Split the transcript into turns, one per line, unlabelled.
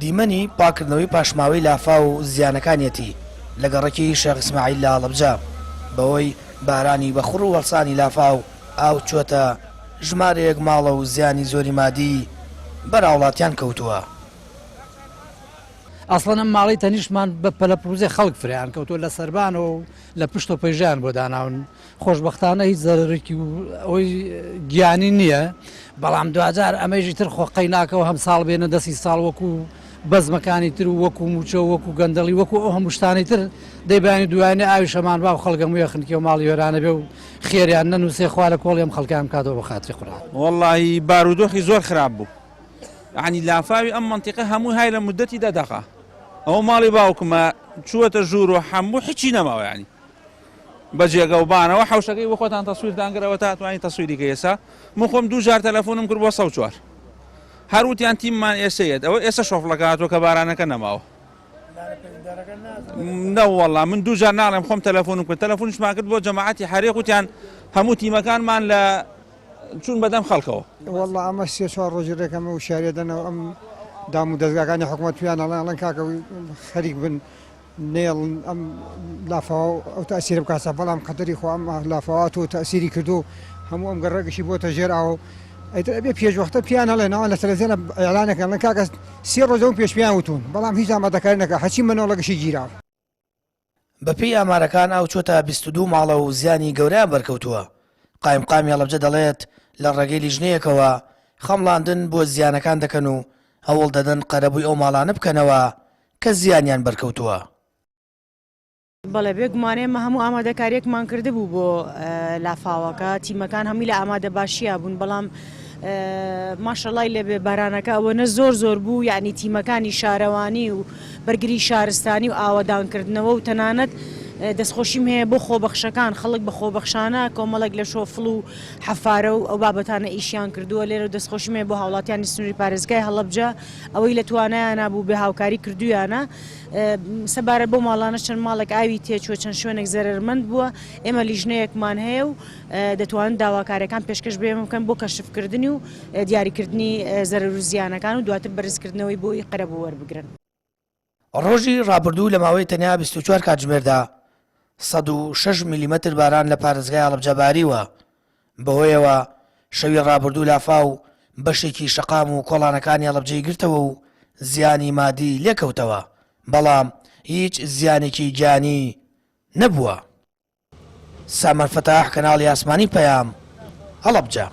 دیمەنی پاکردنەوەی پاشماوەی لافا و زیانەکانیەتی لە گەڕێکی شێخ ئیسماعیل لە هەڵەبجە بەوەی بارانی بەخڕ و وەڵسانی لافا و ئاو چۆتە ژمارەیەک ماڵە و زیانی زۆری مادی بەراوڵاتیان کەوتووە.
ئەسڵەن ئەم ماڵی تەنیشمان بە پەلە پروزێ خەڵک فریان کەوتۆ لە سەربان و لە پشت و پەیژیان بۆ داناون. خۆشبەختانە هیچ زەرێکی ئەوەی گیانی نییە، بەڵام دوجار ئەمەژی تر خۆقەی ناکەەوە هەم ساڵ بێنە دەستی ساڵ وەکو بەزمەکانی تر و وەکو موچە وەکو گەندەڵی وەکو ئەو هەموو شتانی تر دەیبانی دوایانە ئاوی شەمان با و خەڵگە مویە خنکی و ماڵی وێرانە بێ و خێریان نەنووسێ خوا لە کۆڵی ئەم خەڵکیان کاتەوە بە خاتری قورآن.
وەڵڵاهی بارودۆخی زۆر خراپ بوو، یعنی لافاوی ئەم منتیقە هەموو های لە مدەتی دەدەقا. ئەو ماڵی باوکمە چووەتە ژوور و هەموو هیچی نەماوە، یعنی بەجێگە و بانەوە حوشەکەی بە خۆتان تەسویردانگرەوە تا توانین تەسویری کە ئێستا من خۆم دوو جار تەلەفۆنم کرد بۆ 104 هەروتیان تیممان ئێسەیەت ئەوە ئێستا شۆفڵەکاتەوە کە بارانەکە نەماوە. نەوەڵڵا من دوو جار ناڵێم خۆم تەلەفۆنم کرد، تەلەفۆنیشمان کرد بۆ جەماعەتی حەریق وتیان هەموو تیمەکانمان لە چوون بەدەم خەڵکەوە.
وەڵڵا ئەمە سێ چوار ڕۆژی ڕێکەمە و شارێ دەنەوە ئەم دام و دەستگاکانی حکوومەت پیان ئەڵەن کاکە خەریک بن نێڵن ئەم لافاوە ئەو تاسیرە بکاسە، بەڵام قەدەری خۆ ئەم لافاوات و تاسیری کردو هەموو ئەم گەڕێگەشی بۆتە ژێراوە. ئەبێ پێشوەختە پیان هەڵێنەوە لە تەلەڤیزیۆنە ئێعلانەکەن لە کاکە سێ ڕۆژە و پێش پیان وتون، بەڵام هیچ ئامادەکاری نەکە هەچی منۆڵەگەشی گیراوە.
بەپێی ئامارەکان ئەو چۆتە 22 ماڵە و زیانی گەورەیان بەرکەوتووە. قایمقامی هەڵەبجە دەڵێت لە ڕێگەی لیژنەیەکەوە خەمڵاندن بۆ زیانەکان دەکەن و هەوڵ دەدەن قەرەبووی ئەو ماڵانە بکەنەوە کە زیانیان بەرکەوتووە.
بەڵێ بێگومانێمە هەموو ئامادەکاریەکمان کردبوو بۆ لافاوەکە، تیمەکان هەمووی لە ئامادە باشیە بوون، بەڵام ماشەڵای لەبێ بارانەکە ئەوەنە زۆر بوو، یعنی تیمەکانی شارەوانی و بەرگری شارستانی و ئاوەدانکردنەوە و تەنانەت دەستخۆشیم هەیە بۆ خۆبەخشەکان، خەڵک بە خۆبەخشانە کۆمەڵک لە شۆفڵ و حەفارە و ئەو بابەتانە ئیشیان کردووە. لێرە دەستخۆشیم هەیە بۆ هاوڵاتیانی سنووری پارێزگای هەڵەبجە ئەوەی لە توانایانە بوو بێ هاوکاری کردویانە. سەبارەت بۆ ماڵانە چەند ماڵێک ئاوی تێچوە، چەند شوێنێک زەرمەند بووە. ئێمە لیژنەیەکمان هەیە و دەتوانن داواکارەکان پێشکەش بێ بکەن بۆ کەشفکردنی و دیاریکردنی زەرەر و زیانەکان و دواتر بەرزکردنەوەی بۆی قەرەبوو وەربگرن.
ڕۆژی ڕابردوو لە ماوەی تەنیا 24 کاتژمێردا 106 میلیمەتر باران لە پارێزگای هەڵەبجە باریوە. بەهۆیەوە شەوی ڕابردوو لافا و بەشێکی شەقام و کۆڵانەکانی هەڵەبجەی گرتەوە و زیانی مادی لێکەوتەوە، بەڵام هیچ زیانێکی گیانی نەبووە. سامەر فەتاح، کەناڵی ئاسمانی پەیام، هەڵەبجە.